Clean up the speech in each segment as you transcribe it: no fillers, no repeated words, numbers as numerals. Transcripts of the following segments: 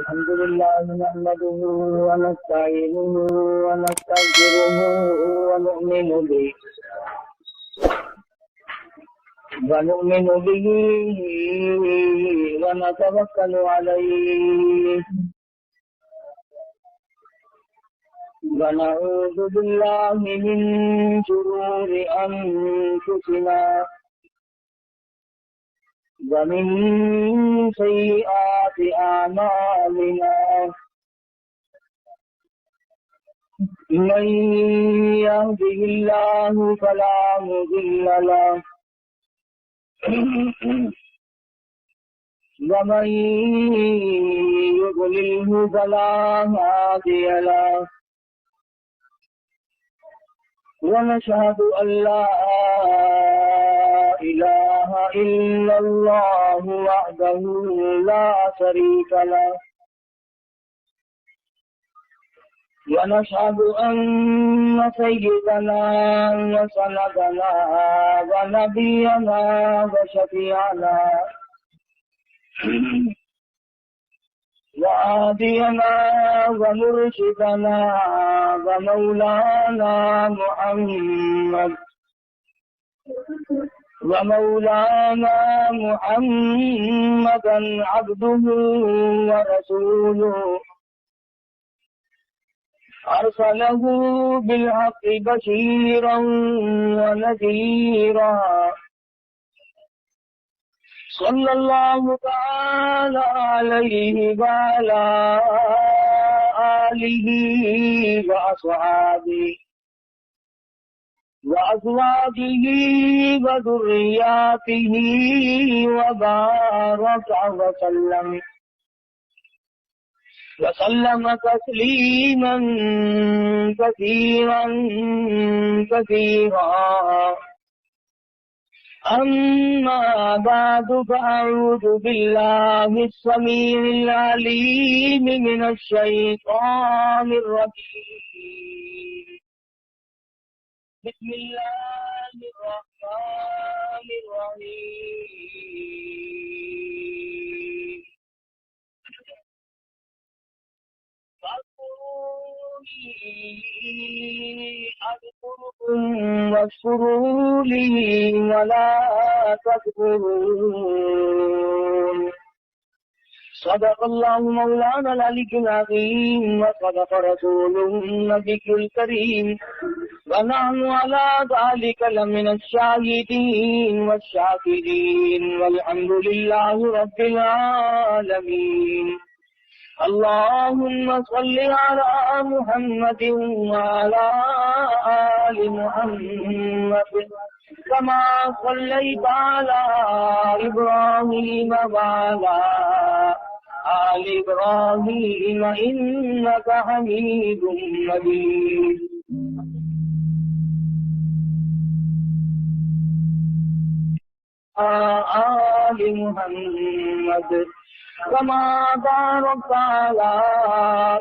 الحمد لله نحمده ونستعينه ونستغفره ونؤمن به ونتوكل عليه ونعوذ بالله من شرور أنفسنا ومن سيئات أعمالنا من يهده الله فلا مضل له ومن يضلله فلا هادي له ونشهد أن لا إله إلا الله وحده لا شريك له ونشهد أن سيدنا وسندنا ونبينا وشفيعنا وهادينا ومرشدنا ومولانا محمدا عبده ورسوله أرسله بالحق بشيرا ونذيرا صلى الله تعالى عليه وعلى آله وأصحابه وأزواجه وذرياته وبارك وسلم تسليما كثيرا أما بعد فأعوذ بالله السميع العليم من الشيطان الرجيم بسم الله الرحمن الرحيم أذكركم واشكروا لي ولا تكفرون صدق الله مولانا العلي العظيم وصدق رسوله النبي الكريم ونحن على ذلك لمن الشاهدين والشاكرين والحمد لله رب العالمين اللهم صل على محمد وعلى آل محمد كما صليت على إبراهيم وعلى آل إبراهيم إنك حميد مجيد آل محمد كما باركت على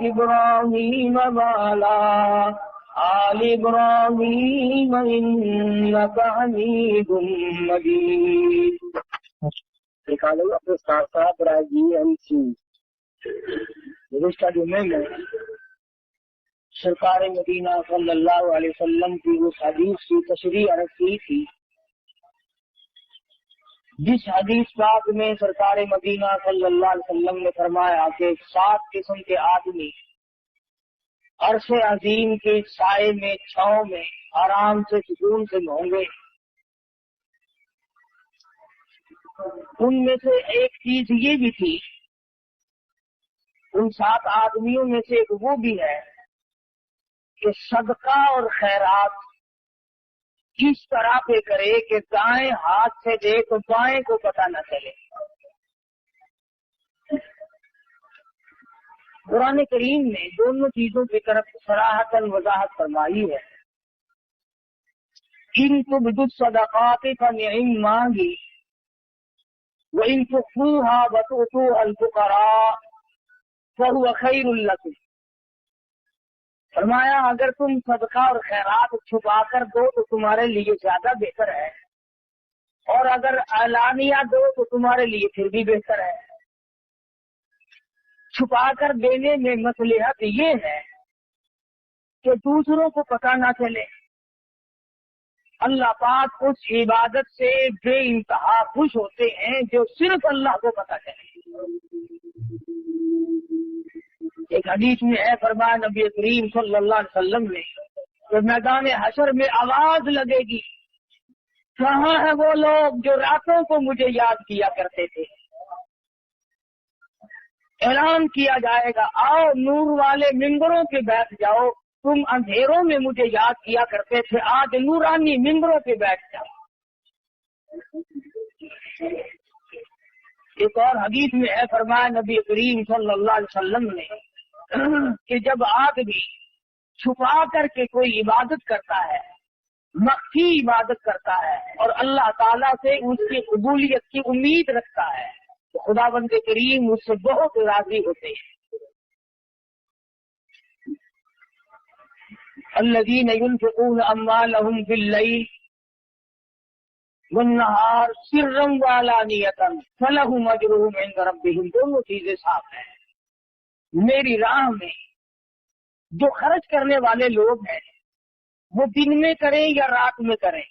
إبراهيم وعلى آل إبراهيم إنك حميد مجيد. نکالو اپنے ساتھ ساتھ راجی MC گزشتہ جمعے میں سرکار مدینہ صلی اللہ علیہ وسلم کی اس حدیث کی تشریح عرض کی تھی جس حدیث پاک میں سرکار مدینہ صلی اللہ علیہ وسلم نے فرمایا کہ 7 قسم کے آدمی عرش عظیم کے سائے میں چھاؤں میں آرام سے سکون سے ہوں گے. ان میں سے ایک چیز یہ بھی تھی، ان 7 آدمیوں میں سے ایک وہ بھی ہے کہ صدقہ اور خیرات اس طرح پہ کرے کہ دائیں ہاتھ سے دے تو بائیں کو پتہ نہ چلے. قرآن کریم نے دونوں چیزوں کی طرف صراحتاً وضاحت فرمائی ہے. ان تبدوا الصدقات فنعما هي وان تخفوها وتؤتوها الفقراء فهو خير لكم. فرمایا اگر تم صدقہ اور خیرات چھپا کر دو تو تمہارے لیے زیادہ بہتر ہے، اور اگر اعلانیہ دو تو تمہارے لیے پھر بھی بہتر ہے. छुपा कर देने में मसलहत ये है कि दूसरों को पता ना चले। अल्लाह पाक उस इबादत से बेइंतहा खुश होते हैं जो सिर्फ अल्लाह को पता चले। एक हदीस में है, फरमाया नबी करीम सल्लल्लाहु अलैहि वसल्लम ने, तो मैदान हशर में आवाज लगेगी, कहाँ है वो लोग जो रातों को मुझे याद किया करते थे। ऐलान किया जाएगा, आओ नूर वाले मिंबरों पे बैठ जाओ, तुम अंधेरों में मुझे याद किया करते थे, आज नूरानी मिंबरों पे बैठ जाओ। एक और हदीस में है, फरमाया नबी करीम सल्लल्लाहु अलैहि वसल्लम ने कि जब आदमी छुपा करके कोई इबादत करता है, मख्फी इबादत करता है और अल्लाह ताला से उसकी कबूलियत की उम्मीद रखता है, तो खुदावंद करीम उससे बहुत राजी होते हैं। अल्लज़ीन युनफ़िक़ून अम्वालहुम बिल-लैल वन्नहार सिर्रन व अलानियतन फलहुम अजरुहुम इंद रब्बिहिम। दोनों चीजें साफ है। मेरी राह में जो खर्च करने वाले लोग हैं, वो दिन में करें या रात में करें,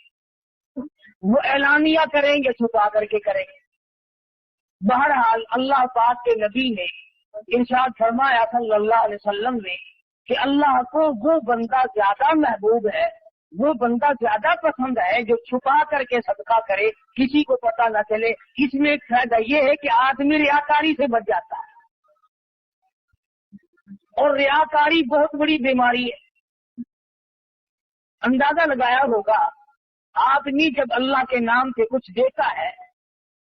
वो ऐलानिया करें या छुपा करके करें, बहरहाल अल्लाह पाक के नबी ने इरशाद फरमाया सल्लल्लाहु अलैहि वसल्लम ने कि अल्लाह को वो बंदा ज्यादा महबूब है, वो बंदा ज्यादा पसंद है जो छुपा करके सदका करे, किसी को पता न चले। इसमें एक फायदा ये है कि आदमी रियाकारी से बच जाता है, और रियाकारी बहुत बड़ी बीमारी है। अंदाजा लगाया होगा, आदमी जब अल्लाह के नाम से कुछ देता है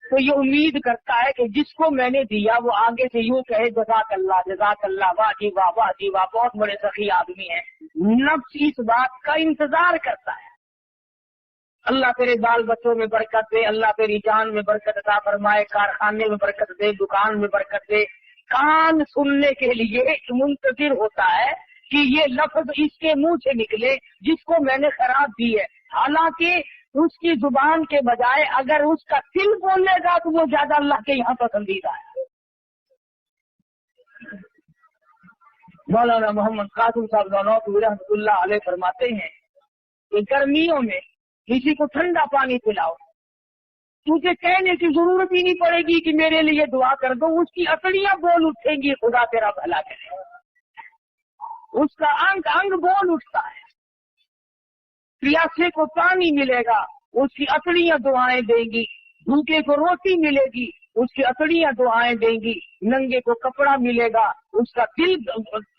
तो ये उम्मीद करता है कि जिसको मैंने दिया वो आगे से यूं कहे जज़ाकल्लाह जज़ाकल्लाह, वाह जी वाह, वाह जी वाह, बहुत बड़े सखी आदमी है। नफ्स इस बात का इंतजार करता है, अल्लाह तेरे बाल बच्चों में बरकत दे, अल्लाह तेरी जान में बरकत अता फरमाए, कारखाने में बरकत दे, दुकान में बरकत दे। कान सुनने के लिए मुंतजिर होता है कि ये लफ्ज इसके मुंह से निकले जिसको मैंने खराब दी है। हालांकि उसकी जुबान के बजाय अगर उसका दिल बोलेगा तो वो ज्यादा अल्लाह के यहाँ पसंदीदा है। मौलाना मोहम्मद कासिम साहब नौतवी रहमतुल्लाह अलैह फरमाते हैं कि गर्मियों में किसी को ठंडा पानी पिलाओ, तुझे कहने की जरूरत ही नहीं पड़ेगी कि मेरे लिए दुआ कर दो, उसकी अकड़ियां बोल उठेंगी, खुदा तेरा भला करे। उसका अंग अंग बोल उठता है। प्यासे को पानी मिलेगा, उसकी अकड़ियां दुआएं देंगी। भूखे को रोटी मिलेगी, उसकी अकड़ियां दुआएं देंगी। नंगे को कपड़ा मिलेगा, उसका दिल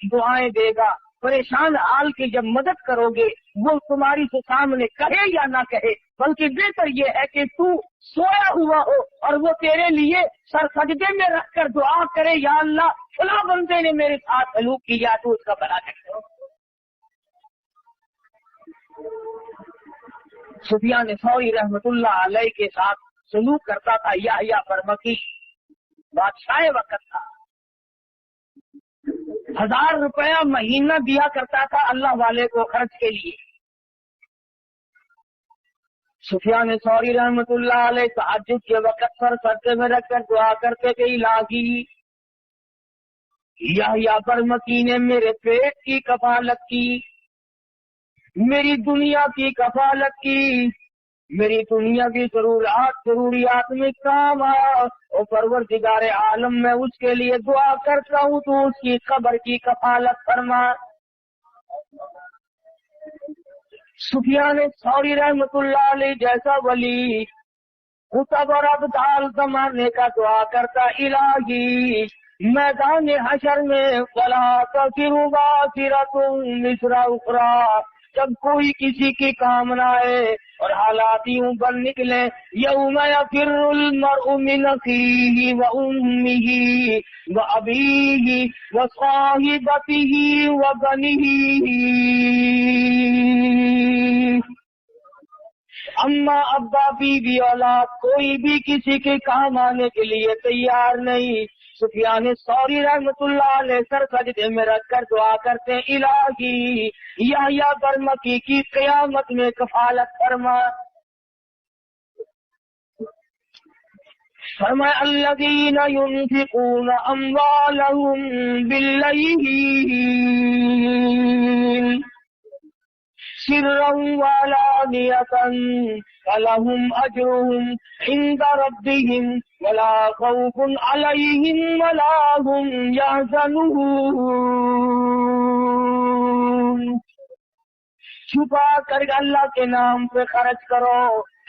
दुआएं देगा। परेशान हाल की जब मदद करोगे, वो तुम्हारी से सामने कहे या ना कहे, बल्कि बेहतर ये है कि तू सोया हुआ हो और वो तेरे लिए सर सजदे में रखकर दुआ करे, या अल्लाह फला बंदे ने मेरे साथ सलूक किया, तो उसका भला करे। सुफियान सौरी रहमतुल्लाह अलैह के साथ सलूक करता था याहया बरमकी, बादशाह वक्त था। 1000 रुपया महीना दिया करता था अल्लाह वाले को खर्च के लिए। सुफियान सौरी रहमतुल्लाह अलैह तहज्जुद के वक्त सर सजदे में रखकर दुआ करते थे, इलाही याहया बरमकी ने मेरे पेट की कफालत की, मेरी दुनिया की कफालत की, मेरी दुनिया की जरूरियात में काम आया, और परवरदिगार आलम में उसके लिए दुआ करता हूँ तो उसकी कब्र की कफालत फरमा। सुफियान सौरी रहमतुल्लाह अलैह जैसा वली कुतब और अब्दाल जमाने का दुआ करता, इलाही मैदान हशर में वला तसिरु वासिरतुम मिस्रा उखरा, जब कोई किसी की कामना है और हालात यूं बन निकले, यौम यफिरुल मरउ मिन अखीही व उम्मिही व अबीही व साहिबतिही व बनिही, अम्मा अब्बा बीवी औलाद कोई भी किसी के काम आने के लिए तैयार नहीं। सुफियान सौरी रहमतुल्लाह अलैह सर सजदे में रखकर दुआ करते, इलाही याहया बरमकी की क़यामत में कफालत फरमा। فرمایا الذین ينفقون اموالهم باللیل سرا وعلانیۃ فلهم اجرهم عند ربهم ولا خوف علیہم ولا هم يحزنون۔ چھپا کر اللہ کے نام پہ خرچ کرو،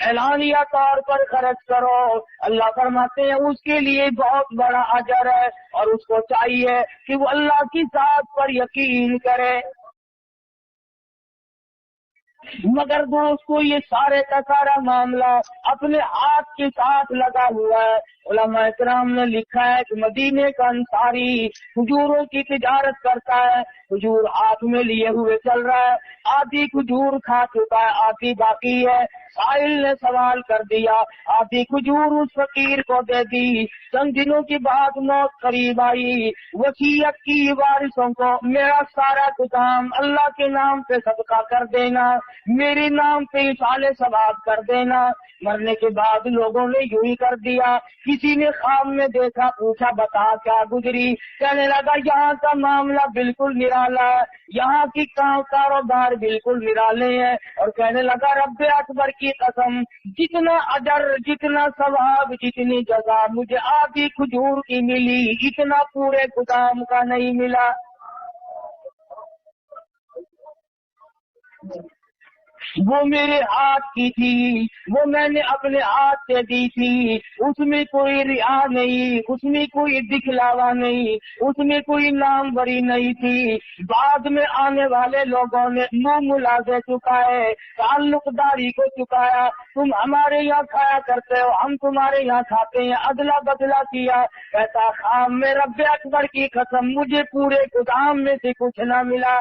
اعلانیہ طور پر خرچ کرو، اللہ فرماتے ہیں اس کے لیے بہت بڑا اجر ہے، اور اس کو چاہیے کہ وہ اللہ کی ذات پر یقین کرے۔ مگر دوستو یہ سارے کا سارا معاملہ اپنے ہاتھ کے ساتھ لگا ہوا ہے۔ علماء کرام نے لکھا ہے کہ مدینے کا انصاری کھجوروں کی تجارت کرتا ہے، کھجور ہاتھ میں لیے ہوئے چل رہا ہے، آدھی کھجور کھا چکا ہے، آدھی باقی ہے۔ سائل نے سوال کر دیا، آدھی کھجور اس فقیر کو دے دی۔ چند دنوں کے بعد موت قریب آئی، وصیت کی وارثوں کو میرا سارا کام اللہ کے نام پہ صدقہ کر دینا، میرے نام پہ اصال ثواب کر دینا۔ مرنے کے بعد لوگوں نے یوں ہی کر دیا، کسی نے خواب میں دیکھا، پوچھا بتا کیا گزری، کہنے لگا یہاں کا معاملہ بالکل نرالا ہے، یہاں کی کاروبار بالکل نرالے ہیں، اور کہنے لگا رب اکبر کی قسم جتنا اجر، جتنا ثواب، جتنی جزا مجھے آدھی کھجور کی ملی اتنا پورے گدام کا نہیں ملا۔ وہ میرے ہاتھ کی تھی، وہ میں نے اپنے ہاتھ سے دی تھی، اس میں کوئی ریا نہیں، اس میں کوئی دکھلاوا نہیں، اس میں کوئی نام بری نہیں تھی۔ بعد میں آنے والے لوگوں نے منہ ملازے چکائے، تعلق داری کو چکایا، تم ہمارے یہاں کھایا کرتے ہو، ہم تمہارے یہاں کھاتے ہیں، ادلا بدلا کیا۔ کہتا خام میں رب اکبر کی قسم مجھے پورے گدام میں سے کچھ نہ ملا۔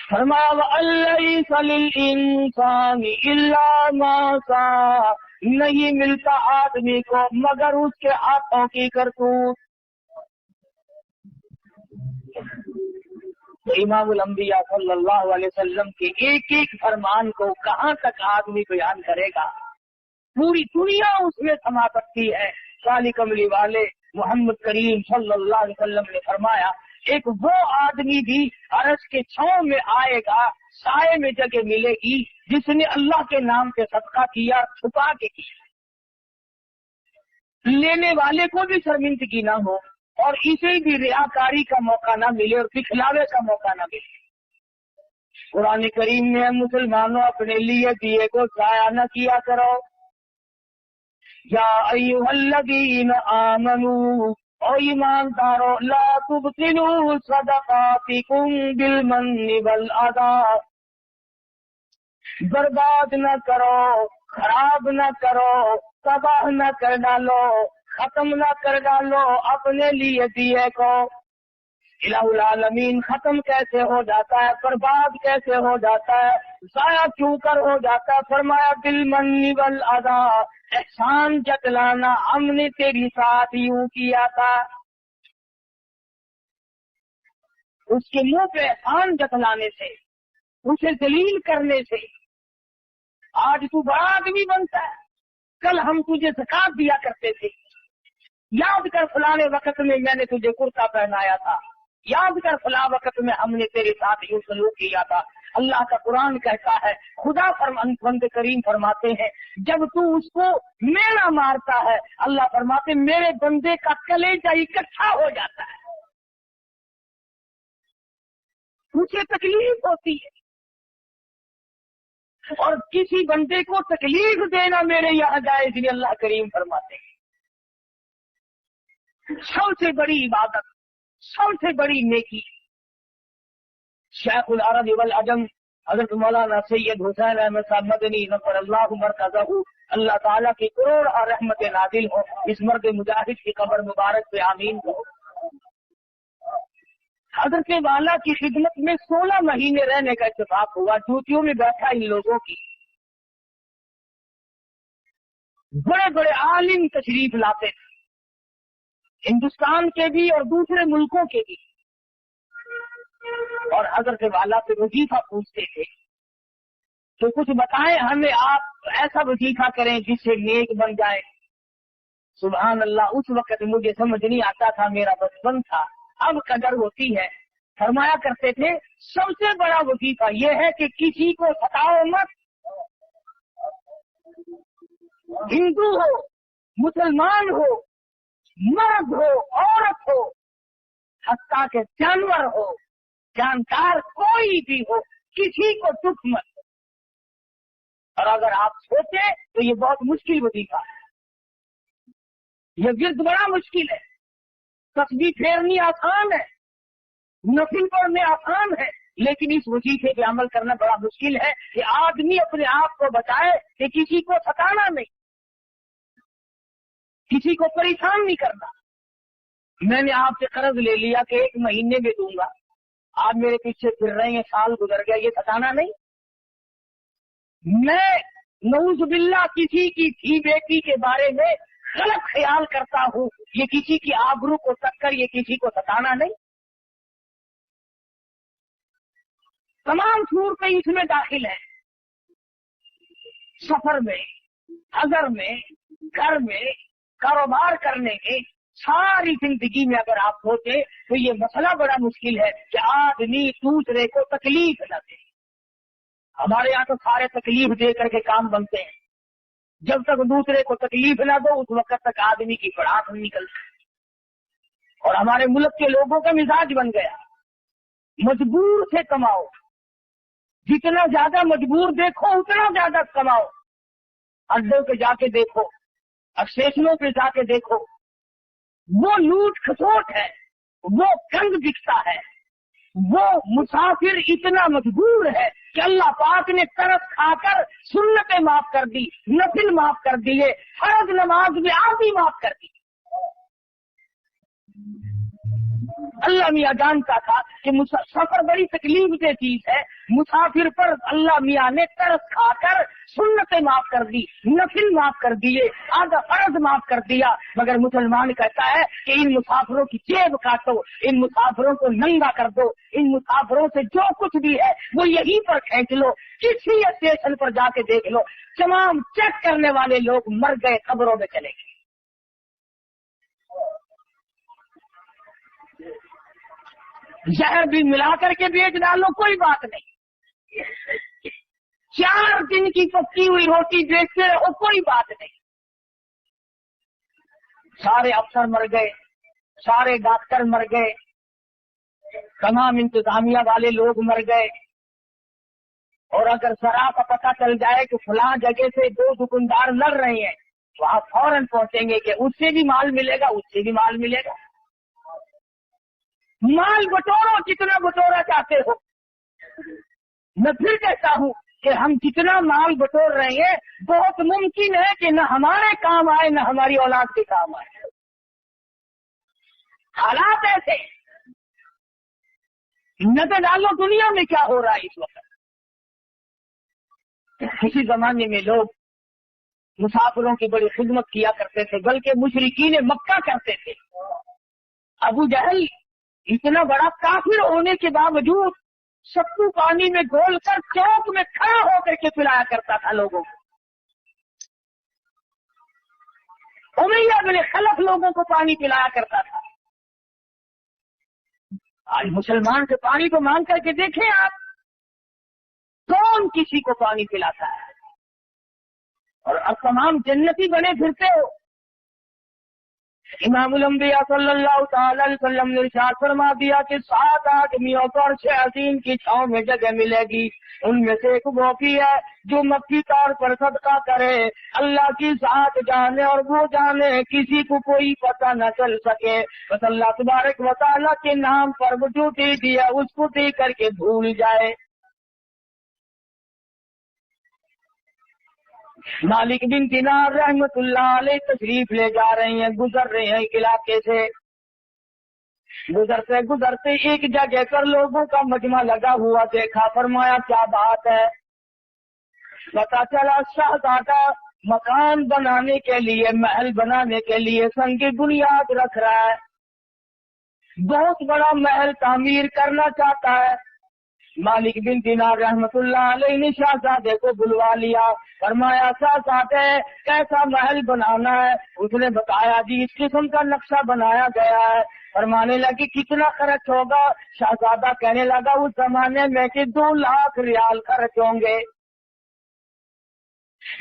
فرمایا وَأَلَّيْسَ لِلْإِنسَانِ إِلَّا مَا سَعَىٰ، نہیں ملتا آدمی کو مگر اس کے ہاتھوں کی کرتوت۔ امام الانبیاء صلی اللہ علیہ وسلم کے ایک ایک فرمان کو کہاں تک آدمی بیان کرے گا، پوری دنیا اس میں سما سکتی ہے۔ کالی کملی والے محمد کریم صلی اللہ علیہ وسلم نے فرمایا ایک وہ آدمی بھی عرش کے چھاؤں میں آئے گا، سائے میں جگہ ملے گی، جس نے اللہ کے نام پہ صدقہ کیا، چھپا کے کیا، لینے والے کو بھی شرمندگی نہ ہو اور اسے بھی ریاکاری کا موقع نہ ملے اور دکھلاوے کا موقع نہ ملے۔ قرآن کریم میں مسلمانوں اپنے لیے دیے کو ضائع نہ کیا کرو۔ یا ایھا الذین آمنوا، او ایماندارو، لا تبطلوا صدقاتکم بالمن والأذى، برباد نہ کرو، خراب نہ کرو، تباہ نہ کر ڈالو، ختم نہ کر ڈالو اپنے لیے دیے کو۔ الہ العالمین ختم کیسے ہو جاتا ہے، برباد کیسے ہو جاتا ہے، ضائع کیوں کر ہو جاتا ہے؟ فرمایا بالمن والأذى، احسان جتلانا، ہم نے تیری ساتھ یوں کیا تھا۔ اس کے منہ پہ احسان جتلانے سے، اسے ذلیل کرنے سے آج تو بڑا آدمی بنتا ہے۔ کل ہم تجھے زکات دیا کرتے تھے، یاد کر فلانے وقت میں نے تجھے کرتا پہنایا تھا، یاد کر فلاں وقت میں ہم نے تیرے ساتھ یوں سلوک کیا تھا۔ اللہ کا قرآن کہتا ہے، خدا بند کریم فرماتے ہیں جب تو اس کو مینا مارتا ہے، اللہ فرماتے میرے بندے کا کلیجہ اکٹھا ہو جاتا ہے، مجھے تکلیف ہوتی ہے، اور کسی بندے کو تکلیف دینا میرے یہاں جائز نہیں۔ اللہ کریم فرماتے ہیں سب سے بڑی عبادت، سب سے بڑی نیکی، شیخ العرب والعجم حضرت مولانا سید حسین احمد صاحب مدنی نفر اللہ مرکزہ، اللہ تعالیٰ کی کروڑ اور رحمت نازل ہو اس مرد مجاہد کی قبر مبارک پہ، آمین ہو۔ حضرت والا کی خدمت میں 16 مہینے رہنے کا اتفاق ہوا، جوتیوں میں بیٹھا ان لوگوں کی، بڑے بڑے عالم تشریف لاتے تھے، ہندوستان کے بھی اور دوسرے ملکوں کے بھی، اور حضرت والا سے وظیفہ پوچھتے تھے تو کچھ بتائیں ہمیں آپ तो ऐसा वजीफा करें जिससे नेक बन जाए। सुभान अल्लाह, उस वक्त मुझे समझ नहीं आता था, मेरा बचपन था, अब कदर होती है। फरमाया करते थे सबसे बड़ा वजीफा यह है कि किसी को सताओ मत, हिंदू हो, मुसलमान हो, मर्द हो, औरत हो, हत्ता के जानवर हो, जानकार कोई भी हो, किसी को दुख मत। और अगर आप सोचे तो ये बहुत मुश्किल वजीफा है, ये विर्द बड़ा मुश्किल है। तस्बीह फेरनी आसान है, नफिल पढ़ने आसान है, लेकिन इस वजीफे पे अमल करना बड़ा मुश्किल है कि आदमी अपने आप को बचाए कि किसी को सताना नहीं, किसी को परेशान नहीं करना। मैंने आपसे कर्ज ले लिया कि 1 महीने में दूंगा, आप मेरे पीछे फिर रहे हैं, साल गुजर गया, ये सताना नहीं। मैं नऊजुबिल्लाह किसी की थी बेटी के बारे में गलत ख्याल करता हूँ, ये किसी की आबरू को टक्कर, ये किसी को सताना नहीं। तमाम सूरतें इसमें दाखिल है, सफर में, अगर में, घर में, कारोबार करने में, सारी जिंदगी में अगर आप सोचे तो ये मसला बड़ा मुश्किल है कि आदमी दूसरे को तकलीफ न दे। हमारे यहाँ तो सारे तकलीफ दे करके काम बनते हैं, जब तक दूसरे को तकलीफ ना दो उस वक्त तक आदमी की पड़ास नहीं निकलती। और हमारे मुल्क के लोगों का मिजाज बन गया, मजबूर से कमाओ, जितना ज्यादा मजबूर देखो उतना ज्यादा कमाओ। अड्डों पे जाके देखो, स्टेशनों पे जाके देखो, वो लूट खसोट है, वो गंद दिखता है, वो मुसाफिर इतना मजबूर है कि अल्लाह पाक ने तरस खाकर सुन्नतें माफ कर दी, नफिल माफ कर दिए, फर्ज नमाज में आधी माफ कर दी। अल्लाह मियाँ जानता था कि सफर बड़ी तकलीफ दे चीज है, मुसाफिर पर अल्लाह मियाँ ने तरस खाकर सुन्नतें माफ कर दी, नफिल माफ कर दिए, आधा फर्ज माफ कर दिया। मगर मुसलमान कहता है कि इन मुसाफिरों की जेब काटो, इन मुसाफिरों को नंगा कर दो, इन मुसाफिरों से जो कुछ भी है वो यहीं पर खींच लो, किसी स्टेशन पर जाके देख लो, तमाम चेक करने वाले लोग मर गए, कब्रों में चले गए। जहर भी मिला करके बेच डालो कोई बात नहीं, 4 दिन की पकी हुई रोटी बेचते रहो कोई बात नहीं। सारे अफसर मर गए, सारे डॉक्टर मर गए, तमाम इंतजामिया वाले लोग मर गए। और अगर जरा का पता चल जाए कि फलां जगह से 2 दुकानदार लड़ रहे हैं तो आप फौरन पहुंचेंगे कि उससे भी माल मिलेगा, उससे भी माल मिलेगा। माल बटोरो जितना बटोरा चाहते हो। मैं फिर कहता हूँ कि हम जितना माल बटोर रहे हैं बहुत मुमकिन है कि न हमारे काम आए न हमारी औलाद के काम आए। हालात ऐसे, नजर डालो दुनिया में क्या हो रहा है इस वक्त। किसी जमाने में लोग मुसाफिरों की बड़ी खिदमत किया करते थे, बल्कि मुशरिकीन मक्का करते थे। अबू जहल इतना बड़ा काफिर होने के बावजूद सत्तू पानी में घोलकर चौक में खड़ा होकर के पिलाया करता था लोगों को। उमैया बिन खलफ लोगों को पानी पिलाया करता था। आज मुसलमान से पानी को मांग करके देखें आप, कौन किसी को पानी पिलाता है? और अब तमाम जन्नती बने फिरते हो। इमामुल अंबिया सल्लल्लाहु तआला अलैहि वसल्लम ने इरशाद फरमा दिया कि 7 आदमियों को अर्श अज़ीम की छांव में जगह मिलेगी। उनमें से एक वो भी है जो मक्की तौर पर सदका करे, अल्लाह की ज़ात जाने और वो जाने, किसी को कोई पता न चल सके, बस अल्लाह तबारक व तआला के नाम पर वो जो दे दिया उसको दे करके भूल जाए। मालिक बिन दिनार रहमतुल्लाह अलैह तशरीफ ले जा रहे हैं, गुजर रहे हैं एक इलाके से। गुजरते गुजरते एक जगह पर लोगों का मजमा लगा हुआ देखा। फरमाया क्या बात है? पता चला शहजादा मकान बनाने के लिए, महल बनाने के लिए संग बुनियाद रख रहा है, बहुत बड़ा महल तामीर करना चाहता है। मालिक बिन दिनार रहमतुल्लाह अलैहि ने शहजादे को बुलवा लिया, फरमाया शहजादे कैसा महल बनाना है? उसने बताया जी इस किस्म का नक्शा बनाया गया है। फरमाने लगी कितना खर्च होगा? शहजादा कहने लगा उस जमाने में कि 2 लाख रियाल खर्च होंगे।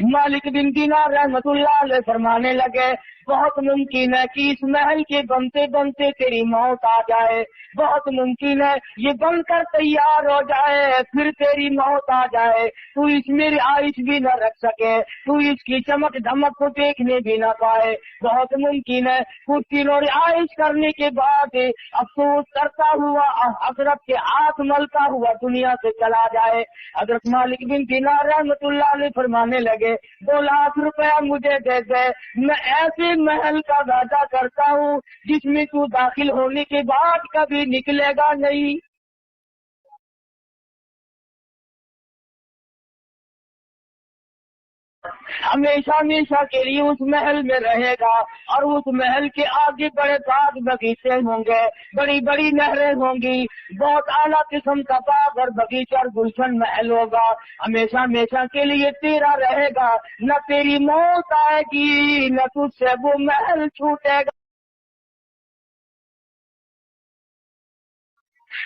मालिक बिन दिनार रहमतुल्लाह अलैहि फरमाने लगे बहुत मुमकिन है कि इस महल के बनते बनते तेरी मौत आ जाए, बहुत मुमकिन है ये बनकर तैयार हो जाए फिर तेरी मौत आ जाए, तू इसमें आयुष भी न रख सके, तू इसकी चमक धमक को देखने भी न पाए। बहुत मुमकिन है कुछ दिनों आयुष करने के बाद अफसोस करता हुआ हजरत के हाथ मलता हुआ दुनिया से चला जाए। हजरत मालिक बिन दिनार रहमतुल्लाह अलैहि फरमाने लगे 2 लाख रुपया मुझे दे दे, मैं ऐसे महल का वादा करता हूँ जिसमें तू दाखिल होने के बाद कभी निकलेगा नहीं। हमेशा हमेशा के लिए उस महल में रहेगा और उस महल के आगे बड़े बाग बगीचे होंगे, बड़ी बड़ी नहरें होंगी, बहुत आला किस्म का बाग और बगीचा और गुलशन महल होगा। हमेशा हमेशा के लिए तेरा रहेगा, न तेरी मौत आएगी न तुझसे वो महल छूटेगा।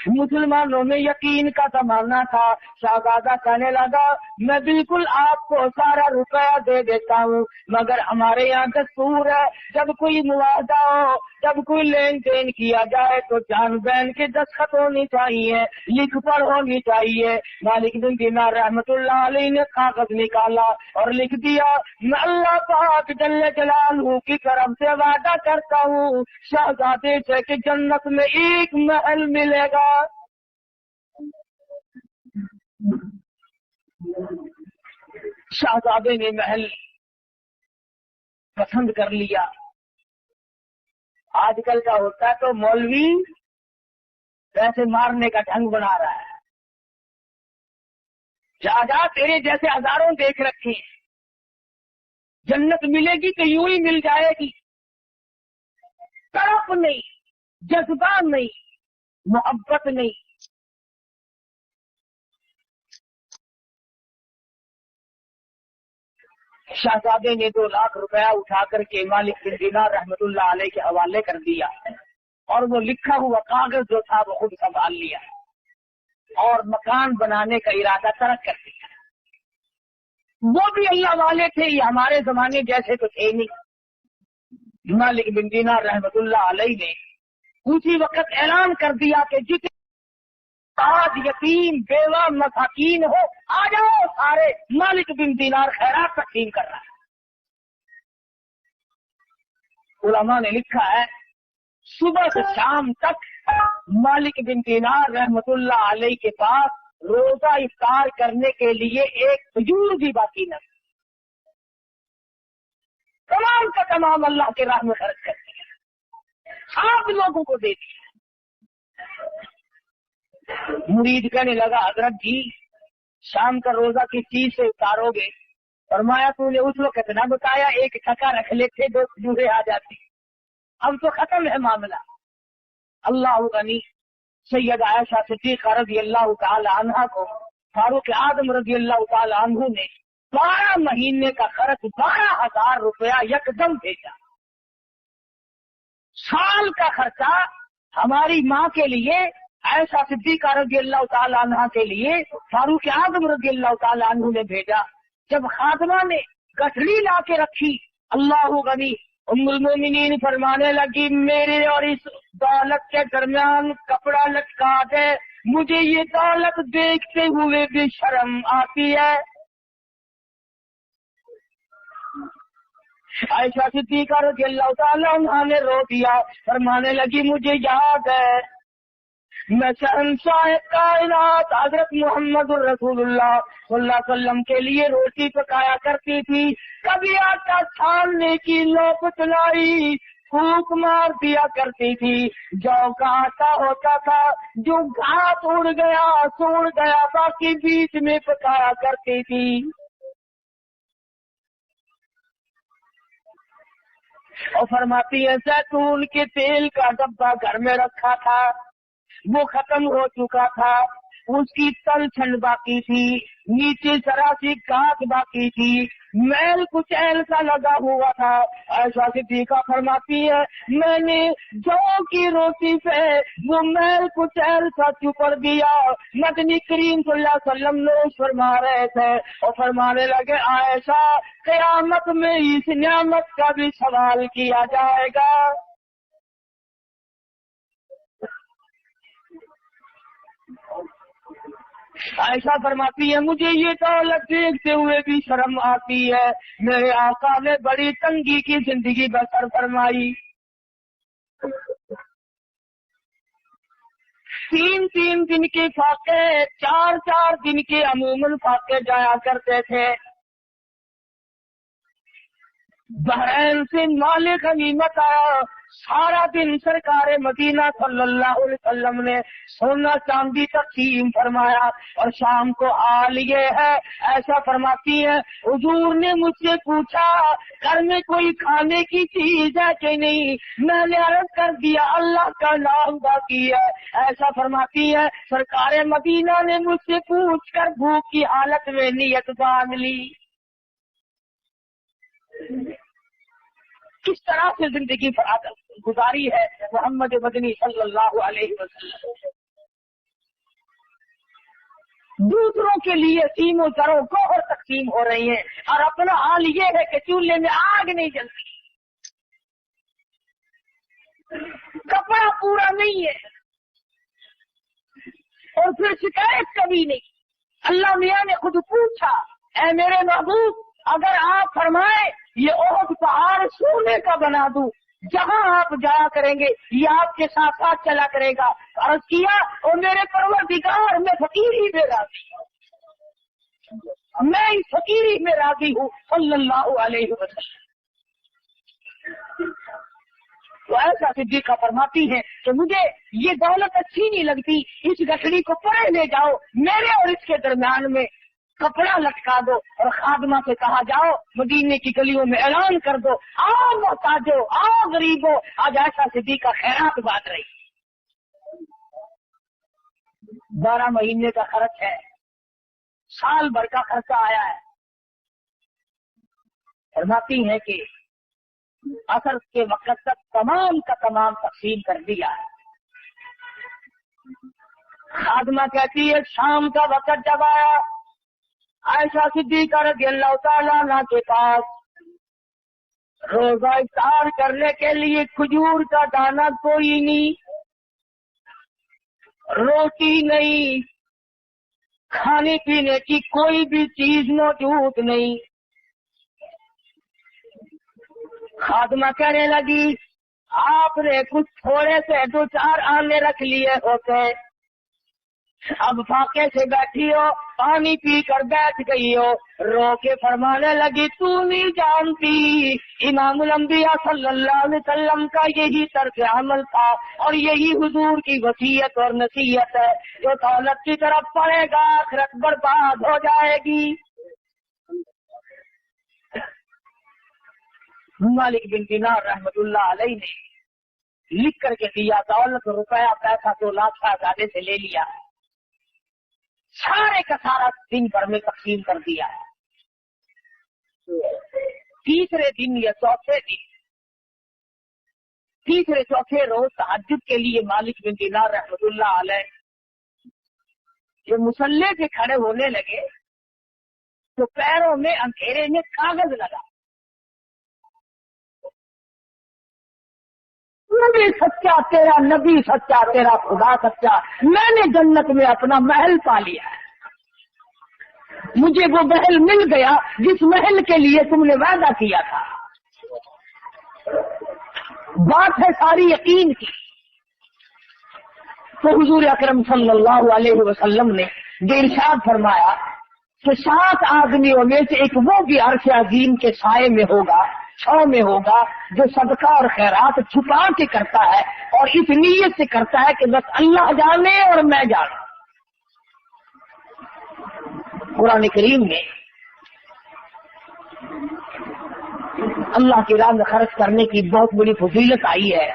मुसलमानों में यकीन का जमाना था। शहजादा कहने लगा मैं बिल्कुल आपको सारा रुपया दे देता हूँ, मगर हमारे यहाँ दस्तूर है जब कोई मुआहदा हो, जब कोई लेन देन किया जाए तो जान बहन के दस्तखत होनी चाहिए, लिख पढ़ होनी चाहिए। मालिक बिन दिनार रहमतुल्लाह अलैहि ने कागज निकाला और लिख दिया मैं अल्लाह पाक जल्ले जलालहू की तरफ से वादा करता हूँ शहजादे से कि जन्नत में एक महल मिलेगा। शहजादे ने महल पसंद कर लिया। आजकल का होता है तो मौलवी पैसे मारने का ढंग बना रहा है। जा तेरे जैसे हजारों देख रखे हैं, जन्नत मिलेगी तो यूं ही मिल जाएगी, तड़प नहीं, जज्बा नहीं, मोहब्बत नहीं। शहजादे ने 2 लाख रुपया उठा करके मालिक बिन दिनार रहमतुल्लाह अलैहि के हवाले कर दिया और वो लिखा हुआ कागज जो था वो खुद संभाल लिया और मकान बनाने का इरादा तरक कर दिया। वो भी अल्लाह वाले थे, ये हमारे जमाने जैसे तो थे नहीं। मालिक बिन दिनार रहमतुल्लाह अलैहि ने उसी वक्त ऐलान कर दिया कि जितने आज यतीम बेवा मसाकीन हो आ जाओ सारे, मालिक बिन दिनार खैरात तकसीम कर रहा है। उलमा ने लिखा है सुबह से शाम तक मालिक बिन दिनार रहमतुल्लाह अलैहि के पास रोजा इफ्तार करने के लिए एक खजूर भी बाकी न, तमाम का तमाम अल्लाह के राह में खर्च कर दिया, आप लोगों को दे दिया। मुरीद कहने लगा हजरत जी शाम का रोजा किस चीज से उतारोगे? फरमाया तूने उस वक्त न बताया, एक टका रख लेते 2 खजूरें आ जाती, अब तो खत्म है मामला। अल्लाह गनी सैयद आयशा सिद्दीक़ा रज़ियल्लाहु ताला अन्हा को फारूक आजम रज़ियल्लाहु ताला अन्हु ने 12 महीने का खर्च 12,000 रुपया यकदम भेजा। साल का खर्चा हमारी माँ के लिए आयशा सिद्दीक़ा रज़ियल्लाहु ताला अन्हा के लिए फारूक आजम रज़ियल्लाहु ताला अन्हु ने भेजा। जब खादमा ने गठरी ला के रखी, अल्लाह गनी उम्मुल मोमिनीन फरमाने लगी मेरे और इस दौलत के दरमियान कपड़ा लटका दे, मुझे ये दौलत देखते हुए भी शर्म आती है। आयशा सिद्दीक़ा रज़ियल्लाहु ताला अन्हा ने रो दिया, फरमाने लगी मुझे याद है मैं शहंशाह कायनात हजरत मोहम्मद रसूलुल्लाह सल्लल्लाहु अलैहि वसल्लम के लिए रोटी पकाया करती थी, कभी आटा छानने की नौबत चलाई, फूंक मार दिया करती थी, जौ का आटा होता था जो घास उड़ गया सूड़ गया बाकी बीच में पकाया करती थी। और फरमाती है जैतून के तेल का डब्बा घर में रखा था, वो खत्म हो चुका था, उसकी तलछन बाकी थी, नीचे जरा सी काट बाकी थी, मैल कुचैल सा लगा हुआ था। ऐसा सिद्दीका फरमाती है मैंने जौ की रोटी पे वो मैल कुचैल सा चुपड़ दिया। मदनी करीम सल्लल्लाहु अलैहि वसल्लम ने फरमा रहे थे और फरमाने लगे आयशा क़यामत में इस नियामत का भी सवाल किया जाएगा। ऐसा फरमाती है मुझे ये दौलत देखते हुए भी शर्म आती है। मेरे आका ने बड़ी तंगी की जिंदगी बसर फरमाई। 3-3 दिन के फाके, 4-4 दिन के अमूमन फाके जाया करते थे। बहरैन से माले गनीमत आया, सारा दिन सरकारे मदीना सल्लल्लाहु अलैहि वसल्लम ने सोना चांदी तक़सीम फरमाया। और शाम को हाल ये है, ऐसा फरमाती है हुजूर ने मुझसे पूछा घर में कोई खाने की चीज है कि नहीं, मैंने अर्ज कर दिया अल्लाह का नाम बाकी है। ऐसा फरमाती है सरकारे मदीना ने मुझसे पूछ कर भूख की हालत में नियत बांध ली। किस तरह से जिंदगी गुजारी है मोहम्मद मदनी सल्लल्लाहु अलैहि वसल्लम। दूसरों के लिए सीमों जरों गोहर तकसीम हो रही है और अपना हाल ये है कि चूल्हे में आग नहीं जलती, कपड़ा पूरा नहीं है और फिर शिकायत कभी नहीं। अल्लाह मियां ने खुद पूछा ऐ मेरे महबूब अगर आप फरमाए ये ओहद पहाड़ सोने का बना दूं, जहां आप जाया करेंगे ये आपके साथ साथ चला करेगा। अर्ज किया और मेरे परवरदिगार मैं फकीरी में राजी हूँ, मैं इस फकीरी में राजी हूँ सल्लल्लाहु अलैहि वसल्लम। तो ऐसा सिद्दीका फरमाती है कि मुझे ये दौलत अच्छी नहीं लगती, इस गठड़ी को परे ले जाओ, मेरे और इसके दरमियान में कपड़ा लटका दो और खादमा से कहा जाओ मदीने की गलियों में ऐलान कर दो आओ मोहताजो आओ गरीबो, आज ऐसा सिद्दीका खैरात बांट रही। 12 महीने का खर्च है, साल भर का खर्चा आया है। फरमाती है कि असर के वक्त तक तमाम का तमाम तकसीम कर दिया है। खादमा कहती है शाम का वक्त जब आया आयशा सिद्दीका रज़ियल्लाहु ताला अन्हा के पास रोजा इफ्तार करने के लिए खजूर का दाना कोई नहीं, रोटी नहीं, खाने पीने की कोई भी चीज मौजूद नहीं। खादमा कहने लगी आपने कुछ थोड़े से 2-4 आने रख लिए होते, अब फाके से बैठी हो पानी पी कर बैठ गई हो। रो के फरमाने लगी तू नहीं जानती इमामुल अंबिया सल्लल्लाहु अलैहि वसल्लम का यही तर्क अमल था और यही हुजूर की वसीयत और नसीहत है, जो दौलत की तरफ पड़ेगा आखिरत बर्बाद हो जाएगी। मालिक बिन दिनार रहमतुल्लाह अलैहि ने लिख करके दिया, दौलत रुपया पैसा तो लाख साहब से ले लिया, सारे का सारा दिन भर में तकसीम कर दिया। तीसरे दिन या तीसरे चौथे रोज तहज्जुद के लिए मालिक बिन दिनार रहमतुल्लाह अलैहि जो मुसल्ले पे खड़े होने लगे तो पैरों में अंधेरे में कागज लगा, नबी सच्चा तेरा नबी सच्चा तेरा खुदा सच्चा, मैंने जन्नत में अपना महल पा लिया है, मुझे वो महल मिल गया जिस महल के लिए तुमने वादा किया था। बात है सारी यकीन की। तो हुजूर अकरम सल्लल्लाहु अलैहि वसल्लम ने जो इरशाद फरमाया कि 7 आदमियों में से एक वो भी अर्श अजीम के साए में होगा, छांव में होगा, जो सदका और खैरात छुपा के करता है और इस नीयत से करता है कि बस अल्लाह जाने और मैं जानूं। कुरान करीम में अल्लाह की राह में खर्च करने की बहुत बड़ी फजीलत आई है।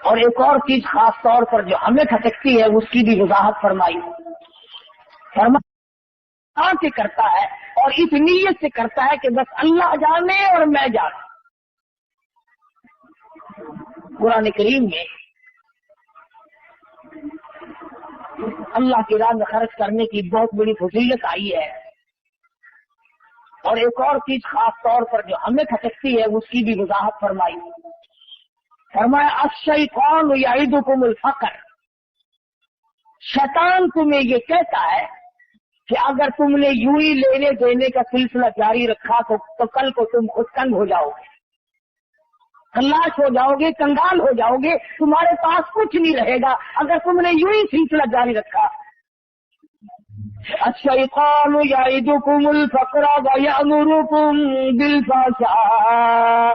اور ایک اور چیز خاص طور پر جو ہمیں کھٹکتی ہے اس کی بھی وضاحت فرمائی. سے کرتا ہے اور اس نیت سے کرتا ہے کہ بس اللہ جانے اور میں جانا. قرآن کریم میں اللہ کی راہ میں خرچ کرنے کی بہت بڑی فضیلت آئی ہے. اور ایک اور چیز خاص طور پر جو ہمیں کھٹکتی ہے اس کی بھی وضاحت فرمائی. فرمایا الشیطان یعدکم الفقر. شیطان تمہیں یہ کہتا ہے کہ اگر تم نے یوں ہی لینے دینے کا سلسلہ جاری رکھا تو کل کو تم خود تنگ ہو جاؤ گے, خلاش ہو جاؤ گے, کنگال ہو جاؤ گے, تمہارے پاس کچھ نہیں رہے گا اگر تم نے یوں ہی سلسلہ جاری رکھا. الشیطان یعدکم الفقر ویأمرکم بالفحشاء.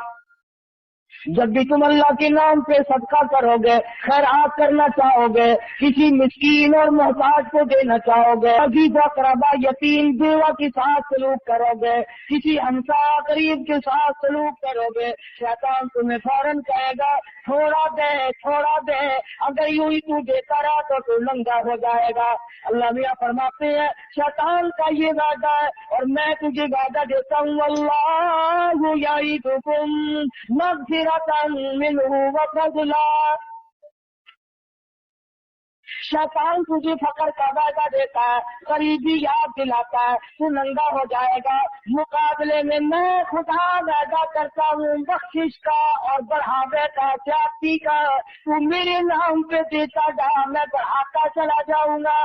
جب بھی تم اللہ کے نام پہ صدقہ کرو گے, خیرات کرنا چاہو گے, کسی مسکین اور محتاج کو دینا چاہو گے, عزیز اقربا یتیم بیوہ کے ساتھ سلوک کرو گے, کسی ہمسا قریب کے ساتھ سلوک کرو گے, شیطان تمہیں فوراً کہے گا تھوڑا دے تھوڑا دے, اگر یوں ہی تو دیتا رہا تو ننگا ہو جائے گا. اللہ میاں فرماتے ہیں شیطان کا یہ وعدہ ہے اور میں تجھے وعدہ دیتا ہوں, اللہ یعدکم مغفرۃ منہ وفضلا. شیطان تجھے فقر کا وعدہ دیتا ہے, قریبی یاد دلاتا ہے, تو ننگا ہو جائے گا. مقابلے میں خدا وعدہ کرتا ہوں بخشش کا اور بڑھاوے کا, زیادتی کا. تو میرے نام پہ دیتا جا, میں بڑھاتا چلا جاؤں گا.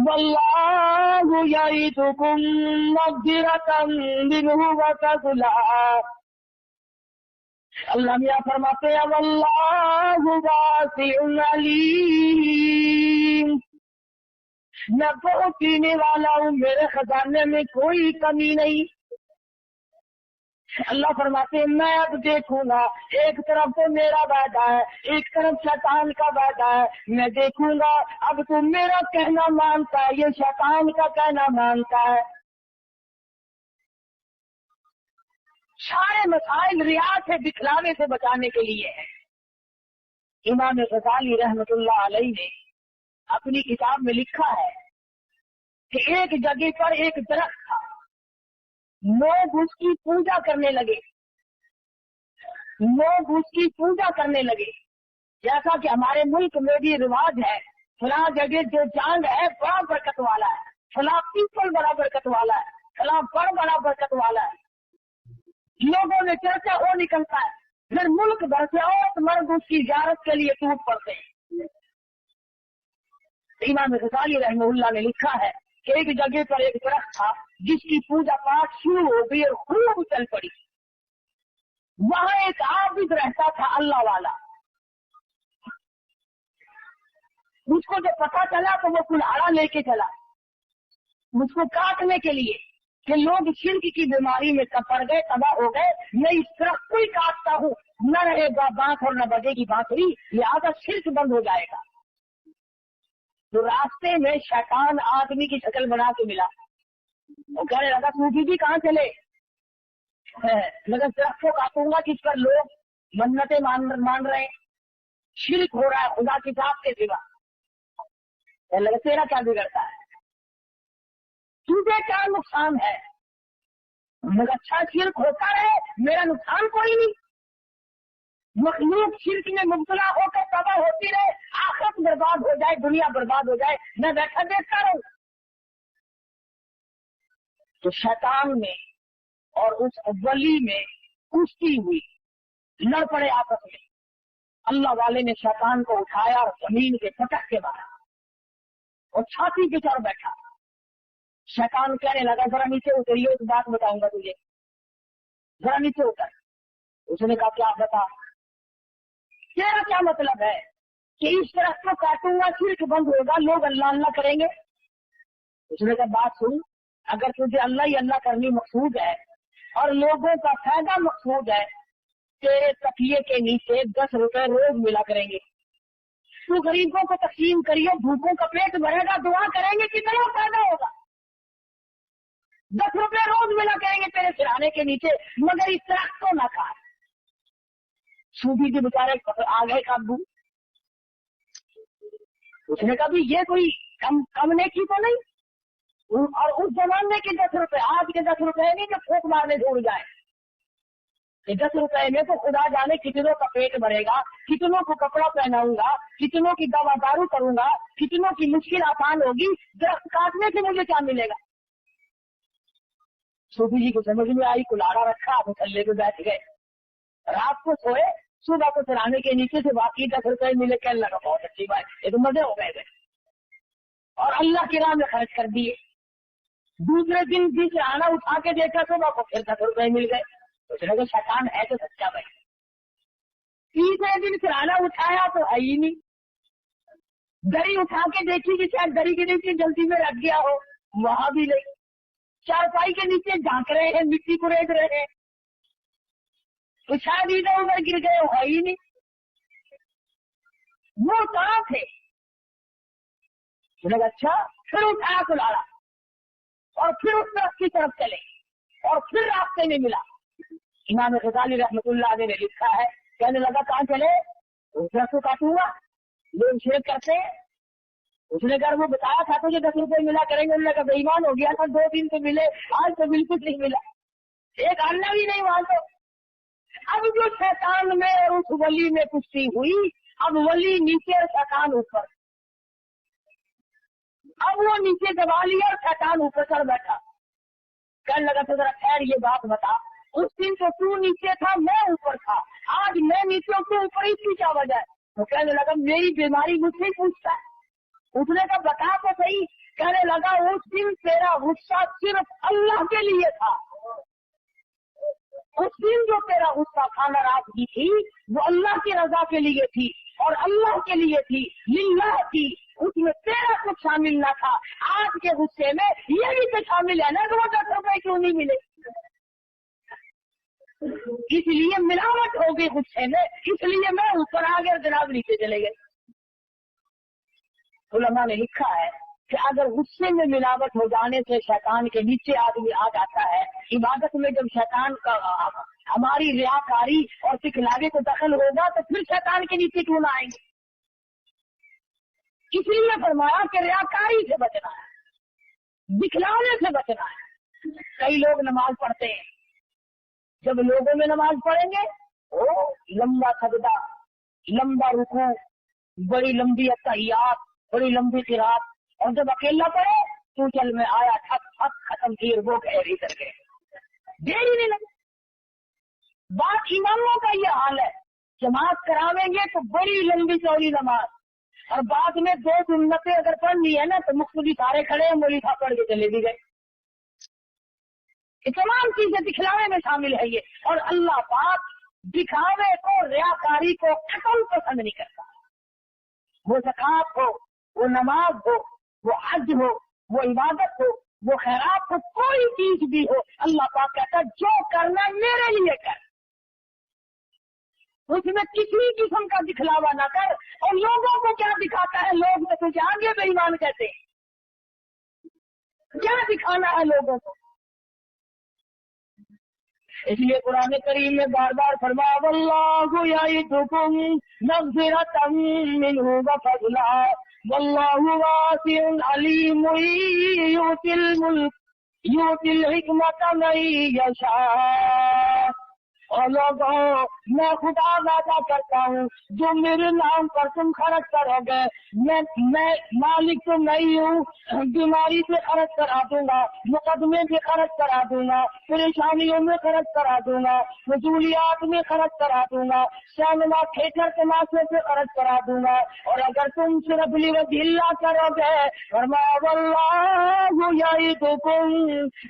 واللہ یعدکم مغفرۃ منہ وفضلا. اللہ میاں فرماتے ہیں واللہ واسع علیم. میں بہت پینے والا ہوں, میرے خزانے میں کوئی کمی نہیں. اللہ فرماتے ہیں میں اب دیکھوں گا, ایک طرف تو میرا وعدہ ہے, ایک طرف شیطان کا وعدہ ہے. میں دیکھوں گا اب تو میرا کہنا مانتا ہے, یہ شیطان کا کہنا مانتا ہے. سارے مسائل ریا سے دکھلانے سے بچانے کے لیے ہے. امام غزالی رحمت اللہ علیہ نے اپنی کتاب میں لکھا ہے کہ ایک جگہ پر ایک درخت تھا, لوگ اس کی پوجا کرنے لگے, لوگ اس کی پوجا کرنے لگے. جیسا کہ ہمارے ملک میں بھی رواج ہے, فلاں جگہ جو چاند ہے بڑا برکت والا ہے, فلاں پیپل بڑا برکت والا ہے, فلاں پر بڑا برکت والا ہے. لوگوں میں چرچا ہو نکلتا ہے, پھر ملک بھر سے عورت مرد اس کی زیارت کے لیے ٹوٹ پڑتے ہیں. امام غزالی رحمہ اللہ نے لکھا ہے کہ ایک جگہ پر ایک درخت تھا جس کی پوجا پاٹ شروع ہو گئی اور خوب چل پڑی. وہاں ایک عابد رہتا تھا اللہ والا. اس کو جب پتا چلا تو وہ کلاڑا لے کے چلا اس کو کاٹنے کے لیے کہ لوگ شرک کی بیماری میں پڑ گئے, تباہ ہو گئے. میں اس درخت کو ہی کاٹتا ہوں, نہ رہے گا بانس اور نہ بجے گی بانسری, لہٰذا شرک بند ہو جائے گا. تو راستے میں شیطان آدمی کی شکل بنا کے ملا. وہ کہنے لگا تو بھی کہاں چلے, مگر درخت کو کاٹوں گا جس پر لوگ منتیں مان رہے ہیں, شرک ہو رہا ہے خدا کی ذات کے سوا. لگا تیرا کیا بگڑتا ہے, تجھے کیا نقصان ہے, مگر اچھا شرک ہوتا رہے, میرا نقصان کوئی نہیں. مخلوق شرک میں مبتلا ہو کر تباہ ہوتی رہے, آخرت برباد ہو جائے, دنیا برباد ہو جائے, میں بیٹھا دیکھتا رہوں. تو شیطان میں اور اس ولی میں کشتی ہوئی, لڑ پڑے آپس میں. اللہ والے نے شیطان کو اٹھایا اور زمین کے پٹک کے مارا اور چھاتی کے چڑھ بیٹھا. شیطان کہنے لگا ذرا نیچے اتریے, ایک بات بتاؤں گا تجھے, ذرا نیچے اتر. اس نے کہا کیا بتا, تیرا کیا مطلب ہے کہ اس طرح کو کاٹوں گا شرک بند ہوگا, لوگ اللہ اللہ کریں گے. اس نے کہا بات سن, اگر تجھے اللہ ہی اللہ کرنی مقصود ہے اور لوگوں کا فائدہ مقصود ہے, تیرے تکیے کے نیچے 10 روپے روز ملا کریں گے. تو غریبوں کو تقسیم کریے, بھوکوں کا پیٹ بھرے گا, دعا کریں گے, کتنا فائدہ ہوگا. 10 روپے روز ملا کریں گے تیرے سرانے کے نیچے, مگر اس درخت کو نہ کاٹ. सूफी के बेचारे आ गए काबू। उसने कहा भी ये कोई कम नेकी तो नहीं, और उस जमाने के 10 रुपए, आज के 10 रुपए नहीं जो फूक मारने छोड़ जाए। 10 रुपए में तो खुदा जाने कितनों का पेट भरेगा, कितनों को कपड़ा पहनाऊंगा, कितनों की दवा दारू करूंगा, कितनों की मुश्किल आसान होगी, दरख्त काटने से मुझे क्या मिलेगा। सूफी जी को समझ में आई, कुल्हाड़ा रखा, मुसल्ले पे बैठ गए, रात को सोए, सुबह को सिराने के नीचे से बाकी 10 रुपए मिले, कहने लगा बहुत अच्छी बात, ये तो मजे हो गए और अल्लाह की राह में खर्च कर दिए। दूसरे दिन भी सिराना उठा के देखा, सुबह को फिर 10 रुपए मिल गए, उसने कहा शैतान है तो सच्चा भाई। तीसरे दिन सिराना उठाया तो है ही नहीं, दरी उठा के देखी कि शायद दरी के नीचे जल्दी में रख गया हो, वहां भी नहीं। चारपाई के नीचे झांक रहे हैं, मिट्टी को रेत रहे हैं, तो शायद इधर उधर गिर गए हो, है ही नहीं। वो कहाँ थे? अच्छा, फिर उठाया कुल्हाड़ा और फिर उस तरफ की तरफ चले और फिर रास्ते में मिला। इमाम गजाली रहमतुल्लाह अलैह ने लिखा है, कहने लगा कहाँ चले? उस तरफ को काटूंगा, लोग शेर करते हैं। उसने कहा वो बताया था तुझे 10 रुपए मिला करेंगे, उन्होंने कहा बेईमान हो गया था, 2 दिन तो मिले, आज तो बिल्कुल नहीं मिला, एक अन्ना भी नहीं वहां तो। अब जो शैतान में और उस वली में कुश्ती हुई, अब वली नीचे और शैतान ऊपर, अब वो नीचे दबा लिया और शैतान ऊपर चढ़ बैठा। कहने लगा तो जरा खैर ये बात बता, उस दिन तो तू नीचे था, मैं ऊपर था, आज मैं नीचे हूँ, तू ऊपर, इसकी क्या वजह है? तो कहने लगा मेरी बीमारी मुझसे पूछता है। उसने कहा बता तो सही। कहने लगा उस दिन तेरा गुस्सा सिर्फ अल्लाह के लिए था, उस दिन जो तेरा गुस्सा था नाराज की थी वो अल्लाह की रजा के लिए थी और अल्लाह के लिए थी, लिल्लाह थी, उसमें तेरा कुछ शामिल ना था। आज के गुस्से में ये भी तो शामिल है ना, 10 रुपए क्यों नहीं मिले? इसलिए मिलावट हो गई गुस्से में, इसलिए मैं ऊपर आ गया और जनाब नीचे चले गए। उलमा ने लिखा है कि अगर गुस्से में मिलावट हो जाने से शैतान के नीचे आदमी आ जाता है, इबादत में जब शैतान का हमारी रियाकारी और सिखलावे को दखल होगा तो फिर शैतान के नीचे क्यों ना आएंगे। इसलिए फरमाया कि रियाकारी से बचना है, दिखलावे से बचना है। कई लोग नमाज पढ़ते हैं, जब लोगों में नमाज पढ़ेंगे ओ लंबा सजदा, लंबा रुकू, बड़ी लंबी अत्तहियात, बड़ी लंबी किरात, और जब अकेला पड़े तू चल में आया, ठक ठक खत्म किए, वो गहरी कर गए, देरी नहीं लगे। बात इमामों का ये हाल है, जमात करावेंगे तो बड़ी लंबी चौड़ी नमाज, और बाद में 2 सुन्नतें अगर पढ़नी है ना तो मुख्तली सारे खड़े हैं, मौली साहब पढ़ के चले भी गए। ये तमाम चीजें दिखलावे में शामिल है ये, और अल्लाह पाक दिखावे को, रियाकारी को कतल पसंद नहीं करता। वो ज़कात हो, वो नमाज हो, वो हज हो, वो इबादत हो, वो खैरात हो, कोई चीज भी हो, अल्लाह पाक कहता है जो करना मेरे लिए कर, उसमें किसी किस्म का दिखलावा ना कर। और लोगों को क्या दिखाता है? लोग तो तुझे आगे बेईमान कहते हैं, क्या दिखाना है लोगों को? इसलिए कुरान करीम में बार बार फरमाया वल्लाहु यईदुकुम मग़फ़िरतम मिन्हु व फ़ज़ला वल्लाहु वासिउन अलीम युतिल हिकमत मन यशा। और लोगों, मैं खुदा वादा करता हूँ जो मेरे नाम पर तुम खर्च करोगे, मैं मालिक तो नहीं हूँ, बीमारी से खर्च करा दूंगा, मुकदमे से खर्च करा दूंगा, परेशानियों में खर्च करा दूंगा, फजूलियात में खर्च करा दूंगा, सिनेमा थिएटर तमाशे से खर्च करा दूंगा। और अगर तुम सिर्फ लिवजिल्ला करोगे, फरमाया वल्लाहु यईदुकुम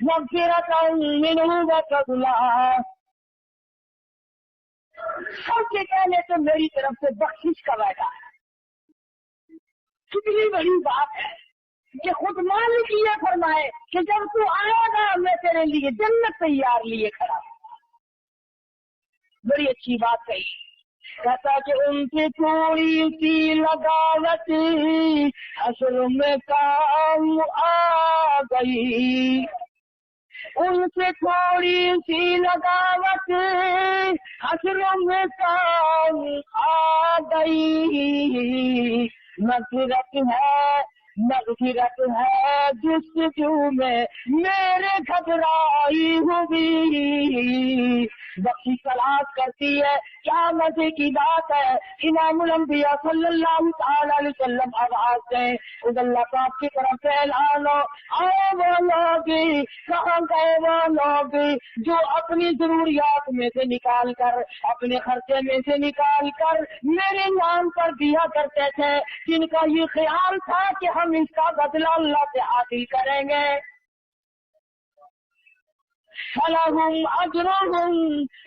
मग़फ़िरतम मिन्हु व फ़ज़ला, सबसे पहले तो मेरी तरफ से बख्शिश का वादा है। कितनी बड़ी बात है कि खुद मालिक ये फरमाए कि जब तू आएगा मैं तेरे लिए जन्नत तैयार लिए खड़ा। बड़ी अच्छी बात कही। कहता कि उनकी थोड़ी सी लगावट हश्र में काम आ गई, उनसे थोड़ी सी लगावट हसरों में काम आ गई, मगफिरत है जुस्तजू में मेरे घबराई हुई। बख्शी तलाश करती है, क्या मजे की बात है। इमामुल अंबिया सल्लल्लाहु तआला अलैहि वसल्लम आवाज दें, उस अल्लाह पाक की तरफ ऐलान हो, आए वो लोग, कहाँ गए वो लोग जो अपनी जरूरियात में से निकाल कर, अपने खर्चे में से निकाल कर मेरे नाम पर दिया करते थे, जिनका ये ख्याल था कि हम इसका बदला अल्लाह से हासिल करेंगे। फलहुम अजरुहुम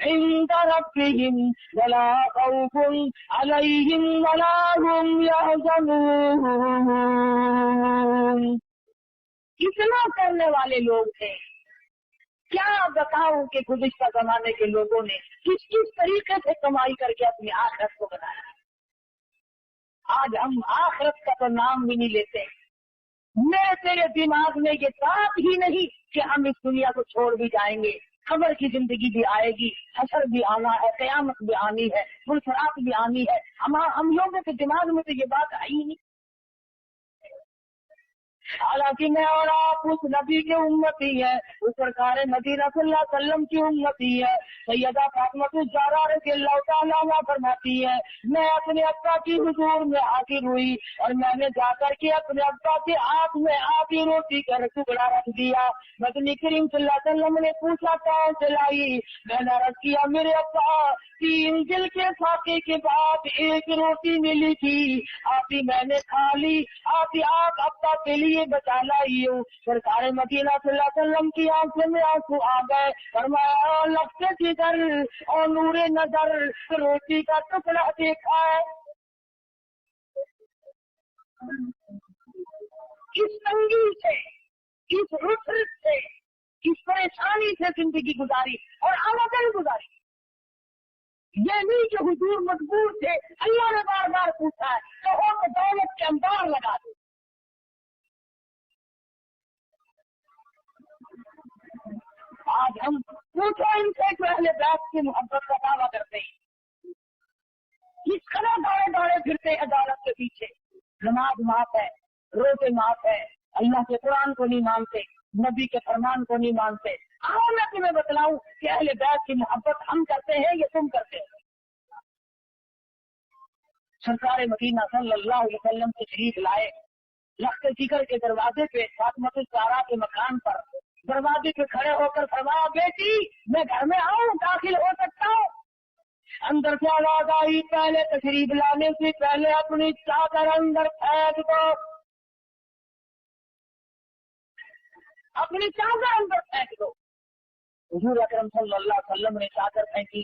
इंदा रब्बिहिम वला खौफुन अलैहिम वला हुम यहज़नून। इतना करने वाले लोग थे। क्या बताऊं कि गुज़िश्ता जमाने के लोगों ने किस किस तरीके से कमाई करके अपनी आखिरत को बनाया। आज हम आखिरत का तो नाम भी नहीं लेते। मेरे तेरे दिमाग में ये बात ही नहीं कि हम इस दुनिया को छोड़ भी जाएंगे, कब्र की जिंदगी भी आएगी, हशर भी आना है, कयामत भी आनी है, मुल्सरात भी आनी है। हम लोगों के दिमाग में तो ये बात आई ही नहीं। हालांकि मैं और आप उस नबी के उम्मती है, उस सरकार मदीना सल्लल्लाहु अलैहि वसल्लम की उम्मती है। सैयदा फातिमा ज़हरा रज़ियल्लाहु तआला अन्हा फरमाती है, मैं अपने अब्बा की हुजूर में हाजिर हुई और मैंने जाकर के अपने अब्बा के हाथ में आधी रोटी का टुकड़ा रख दिया। नबी करीम सल्लल्लाहु अलैहि वसल्लम ने पूछा कौन से लाई? मैंने अर्ज किया मेरे अब्बा, 3 दिल के फाके के बाद एक रोटी मिली थी, आधी मैंने खा ली, आधी आप अब्बा के लिए बचा लाई हूँ। सरकार मदीना सल्लल्लाहु अलैहि वसल्लम की आंखों में आंसू आ गए। फरमाया लफ्ज़ जिगर और नूरे नजर, रोटी का टुकड़ा देखा है। इस तंगी से, इस रुखसत से, इस परेशानी से जिंदगी गुजारी और आमदन गुजारी। ये नहीं कि हुजूर मजबूर थे, अल्लाह ने बार बार पूछा है तो हो तो दौलत के अंबार लगा दो। आज हम पूछो इनसे जो अहले बैत की मोहब्बत का दावा करते हैं, किस तरह दौड़े दौड़े फिरते अदालत के पीछे। नमाज माफ है, रोजे माफ है, अल्लाह के कुरान को नहीं मानते, नबी के फरमान को नहीं मानते। आओ मैं तुम्हें बतलाऊं कि अहले बैत की मोहब्बत हम करते हैं या तुम करते हो। सरकार मदीना सल्लल्लाहु अलैहि वसल्लम तशरीफ लाए, लख्त जिगर के दरवाजे पे फातिमा ज़हरा के मकान पर दरवाजे पे खड़े होकर फरमाया बेटी मैं घर में आऊं, दाखिल हो सकता हूँ? अंदर से आवाज आई पहले तशरीफ लाने से पहले अपनी चादर अंदर फेंक दो, अपनी चादर अंदर फेंक दो। हुजूर अकरम सल्लल्लाहु अलैहि वसल्लम ने चादर फेंकी,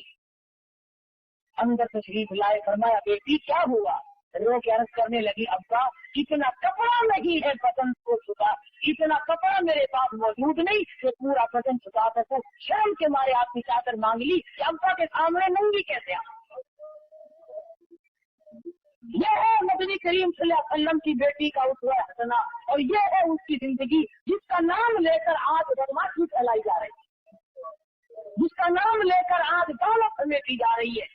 अंदर तशरीफ लाए। फरमाया बेटी क्या हुआ? रो के अर्ज करने लगी अब्बा इतना कपड़ा नहीं है बदन को छुपा, इतना कपड़ा मेरे पास मौजूद नहीं कि पूरा बदन छुपा सकूं। शर्म के मारे आपकी चादर मांग ली कि अब्बा के सामने नंगी कैसे आ। यह है नबी करीम सल्लल्लाहु अलैहि वसल्लम की बेटी का उसवा हसना, और यह है उसकी जिंदगी जिसका नाम लेकर आज बदमाशी फैलाई जा रही है, जिसका नाम लेकर आज दौलत समेटी जा रही है।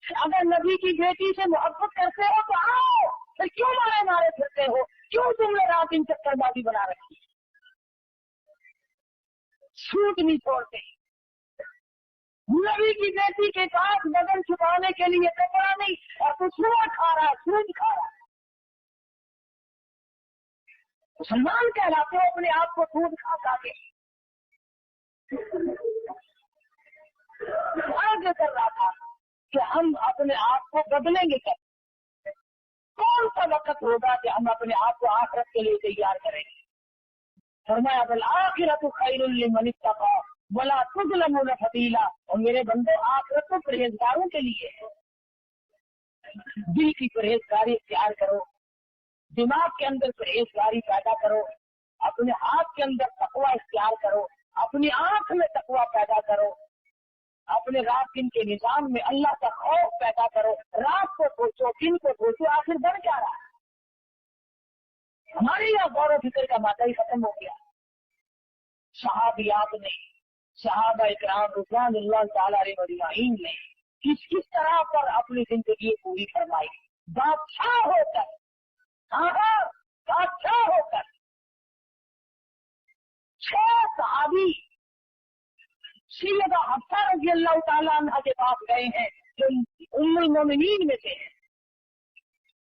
अगर नबी की बेटी से मोहब्बत करते हो तो आओ, फिर क्यों मारे मारे फिरते हो? क्यों तुमने रात इन चक्करबाजी बना रखी? छूट नहीं छोड़ते। नबी की बेटी के पास बदन छुपाने के लिए कपड़ा नहीं और तू सूअर खा रहा, सूद खा रहा। मुसलमान कहलाते हो अपने आप को सूद खा खा के। आगे कर रहा था कि हम अपने आप को बदलेंगे कैसे? कौन सा वक्त होगा कि हम अपने आप को आखिरत के लिए तैयार करेंगे? फरमाया बल आखिरतु खैरुल लिमन इत्तक़ा वला तुज़लमून फतीला। और मेरे बंदो आखिरत तो परहेजगारों के लिए है। दिल की परहेजगारी इख्तियार करो, दिमाग के अंदर परहेजगारी पैदा करो, अपने हाथ के अंदर तकवा इख्तियार करो, अपनी आंख में तकवा पैदा करो, अपने रात दिन के निजाम में अल्लाह का खौफ पैदा करो। रात को सोचो, दिन को सोचो, आखिर बढ़ क्या रहा है? हमारे यहाँ गौर फिक्र का मादा ही खत्म हो गया। सहाबियात ने सहाबा इकराम रिज़वानुल्लाह ताला अलैहिम अजमाइन ने किस किस तरह पर अपनी जिंदगी पूरी फरमाई, बादशाह होकर, हाँ बादशाह होकर। 6 सहाबी सैयदा हफ्सा रज़ियल्लाहु ताला अन्हा के पास गए हैं, जो उम्मुल मोमिनीन में से हैं।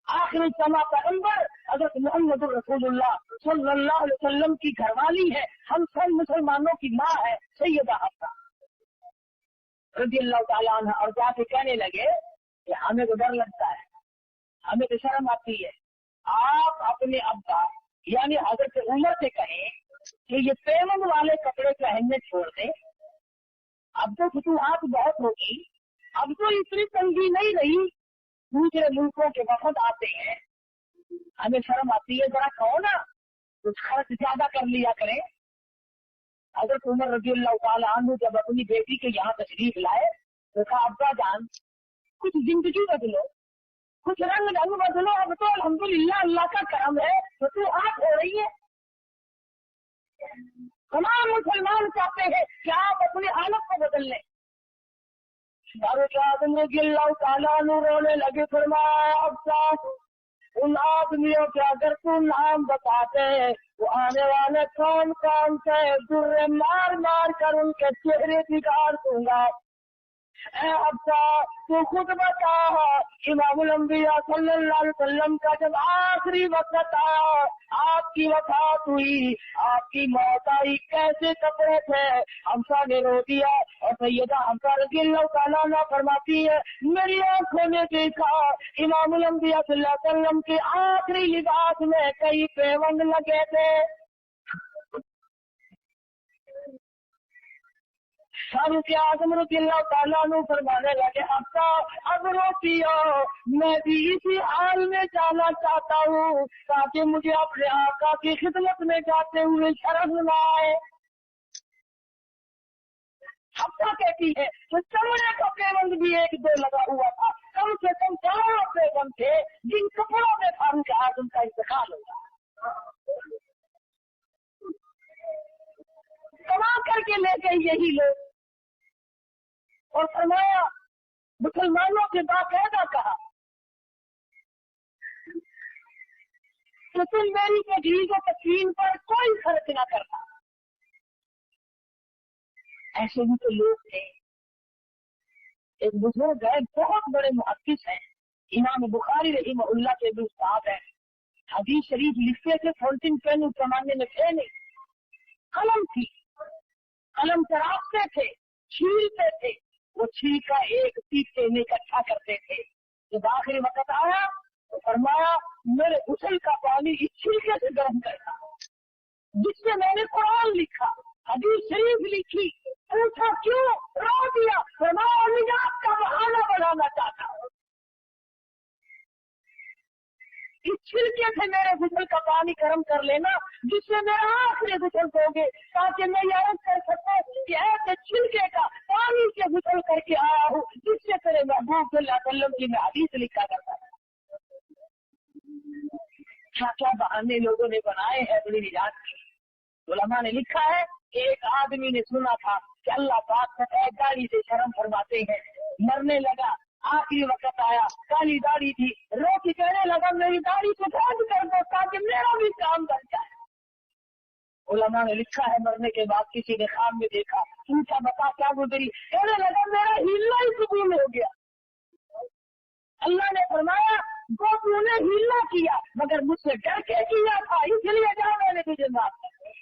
आखिरी समा पैगंबर हज़रत मोहम्मद रसूलुल्लाह सल्लल्लाहु अलैहि वसल्लम की घरवाली है, हम सब मुसलमानों की माँ है सैयदा हफ्सा रज़ियल्लाहु ताला अन्हा। और जाके कहने लगे कि हमें तो डर लगता है, हमें तो शर्म आती है, आप अपने अब्बा यानी हज़रत उमर से कहें कि ये पेमन वाले कपड़े पहनने छोड़ दें। अब तो फतूहात बहुत होगी, अब तो इतनी तंगी नहीं रही, दूसरे मुल्कों के वफद आते हैं, हमें शर्म आती है, जरा कहो ना कुछ खर्च ज्यादा कर लिया करें। हज़रत उमर रज़ियल्लाहु ताला अन्हु जब अपनी बेटी के यहाँ तशरीफ लाए तो कहा, अब्बा जान कुछ जिंदगी बदलो, कुछ रंग ढंग बदलो, अब तो अल्हम्दुलिल्लाह अल्लाह का करम है, फतूहात हो रही है। तमाम मुसलमान चाहते हैं कि आप अपनी हालत को बदल लें। रोने लगे, फरमाया अब्बा उन आदमियों के अगर तू नाम बताते वो आने वाले कौन कौन से दुर्रे मार मार कर उनके चेहरे बिगाड़ दूंगा। अब्बा तू खुद बता, इमामुल अंबिया सल्लल्लाहु अलैहि वसल्लम का जब आखिरी वक्त आया, आपकी वफात हुई, आपकी मौत आई, कैसे कपड़े थे? हमसा ने रो दिया और सैयदा हमसा रज़ियल्लाहु ताला अन्हा फरमाती है, मेरी आंखों ने देखा इमामुल अंबिया सल्लल्लाहु अलैहि वसल्लम के आखिरी लिबास में कई पेवंद लगे थे। फारूक आज़म रज़ियल्लाहु ताला अन्हु फरमाने लगे, अब रोती हो, मैं भी इसी हाल में जाना चाहता हूँ ताकि मुझे अपने आका की खिदमत में जाते हुए शर्म न आए। हफ्सा कहती है तो चमड़े का पेबंद भी 1-2 लगा हुआ था, कम से कम 4 पेबंद थे जिन कपड़ों में फारूक आज़म का इंतकाल होगा। कमा करके ले गए यही लोग और फरमाया, मुसलमानों के बाकायदा कहा तो तुम मेरी तजवीज़ और तस्लीम पर कोई खर्च न करना। ऐसे भी तो लोग थे। एक बुजुर्ग है, बहुत बड़े मुहद्दिस हैं, इमाम बुखारी रहमहुल्लाह के भी उस्ताद है, हदीस शरीफ लिखते थे, फोल्डिंग पेन उस जमाने में थे नहीं, कलम थी, कलम चरागते थे, छीलते थे, वो छील का एक सीखे में इकट्ठा करते थे। जब आखिरी वक्त आया तो फरमाया, मेरे गुस्ल का पानी इस छिलके से गर्म करना जिससे मैंने कुरान लिखा, हदीस शरीफ लिखी। पूछा क्यों? रो दिया। फरमाया, निजात का बहाना बनाना चाहता हूँ, इस छिलके से मेरे गुस्ल का पानी गर्म कर लेना जिससे मेरा आखिरी गुस्ल होगे, ताकि मैं याद कर सकूं कि ऐसे छिलके का पानी से गुस्ल करके आया हूँ जिससे तेरे महबूब सल्लल्लाहु अलैहि वसल्लम की मैं हदीस लिखा करता था। क्या क्या बहाने लोगों ने बनाए हैं अपनी निजात की। उलमा ने लिखा है कि एक आदमी ने सुना था कि अल्लाह पाक सफेद दाढ़ी से शर्म फरमाते हैं, मरने लगा, आखिरी वक्त आया, काली दाढ़ी थी, रो के कहने लगा, मेरी दाढ़ी को बंद कर दो ताकि मेरा भी काम बन जाए। उलमा ने लिखा है मरने के बाद किसी ने ख्वाब में देखा, पूछा बता क्या गुजरी? कहने लगा, मेरा हिलना ही कबूल हो गया। अल्लाह ने फरमाया, वो तूने हिलना किया मगर मुझसे डर के किया था, इसलिए जा मैंने तुझे माफ कर दिया।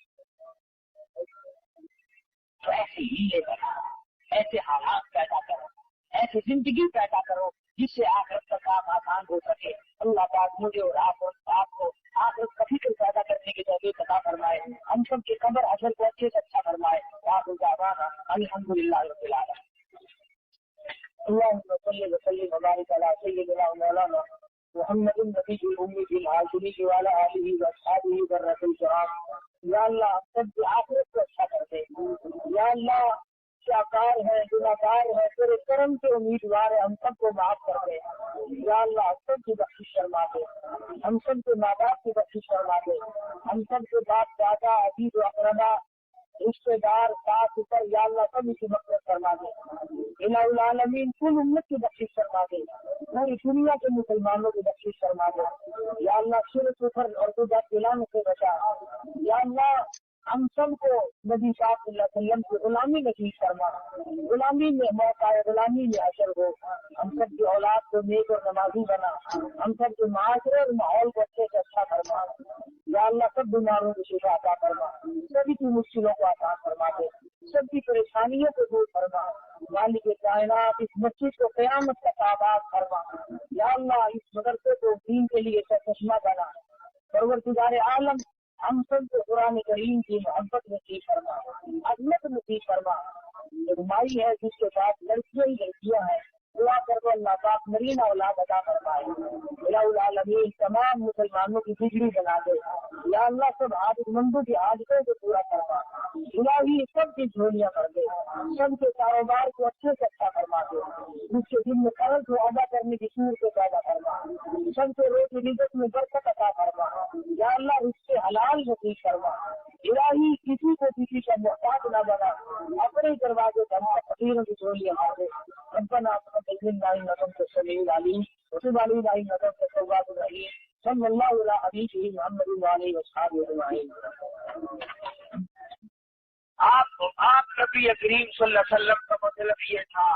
तो ऐसे हीले बना, ऐसे हालात पैदा करो, ऐसी जिंदगी पैदा करो जिससे आखिरत का काम आसान हो सके। अल्लाह पाक मुझे और आपको आखिरत का फिक्र पैदा करने की तौफीक अता फरमाए, हम सब के कब्र हशर को अच्छे से अच्छा फरमाए। अल्हम्दुलिल्लाह रब्बिल आलमीन। अल्लाहुम्मा सल्लि व सल्लिम व बारिक अला सय्यिदिना व मौलाना मुहम्मदिन नबिय्यिल उम्मी बिल हाशिमी व अला आलिहि व अस्हाबिहि बर्रकुल किराम। या अल्लाह सब की आखिरत को अच्छा कर दे। या अल्लाह शाकार है, गुनाहगार है, तेरे करम के उम्मीदवार है, हम सबको माफ कर दे। या अल्लाह हम सब की बख्शिश फरमा दे, हम सब के माँ बाप की बख्शिश फरमा दे, हम सब के बाप दादा अजीज अकरबा رشتے دار ساتھ اوپر یا اللہ سب کی مغفرت فرما دے، الہ العالمین کل امت کی بخشش فرما دے، پوری دنیا کے مسلمانوں کی بخشش فرما دے، یا اللہ شرک کفر اور بدعت پھیلانے سے بچا، یا اللہ ہم سب کو نبی صاحب صلی اللہ علیہ وسلم کی غلامی نصیب فرما، غلامی میں موت آئے، غلامی میں حشر ہو، ہم سب کی اولاد کو نیک اور نمازی بنا، ہم سب کے معاشرے اور ماحول کو اچھے سے اچھا فرما، یا اللہ سب بیماروں کو شفا عطا فرما، سبھی کی مشکلوں کو آسان فرما دے، سب کی پریشانیوں کو دور فرما، مالک کائنات اس مسجد کو قیامت کا آباد فرما، یا اللہ اس مدرسے کو دین کے لیے چشمہ بنا، پروردگار عالم ہم سب کو قرآن کریم کی محبت نصیب فرما، عظمت نصیب فرما، ایک مائی ہے جس کے پاس لڑکیاں ہی لڑکیاں ہیں، دعا کر دو اللہ پاک مرین اولاد عطا فرمائے، الہ العالمین تمام مسلمانوں کی بگڑی بنا دے، یا اللہ سب حاجت مندوں کی حاجتوں کو پورا کروا، الہی سب کی جھولیاں کر دے، سب کے کاروبار کو اچھے سے اچھا فرما دے، جس کے دن میں قرض کو ادا کرنے کی صورت کو پیدا فرما، سب کے روزی رزق میں برکت عطا فرما، یا اللہ اس سے حلال نصیب فرما، الہی کسی کو کسی کا محتاج نہ بنا، اپنے دروازے بنا فقیروں کی جھولیاں مار دے، ربنا تقبل منا انك انت السميع العليم وتب علينا انك انت التواب الرحيم صلى الله على حبيبه محمد وعلى اله وصحبه اجمعين۔ آپ نبی کریم صلی اللہ علیہ وسلم کا مطلب یہ تھا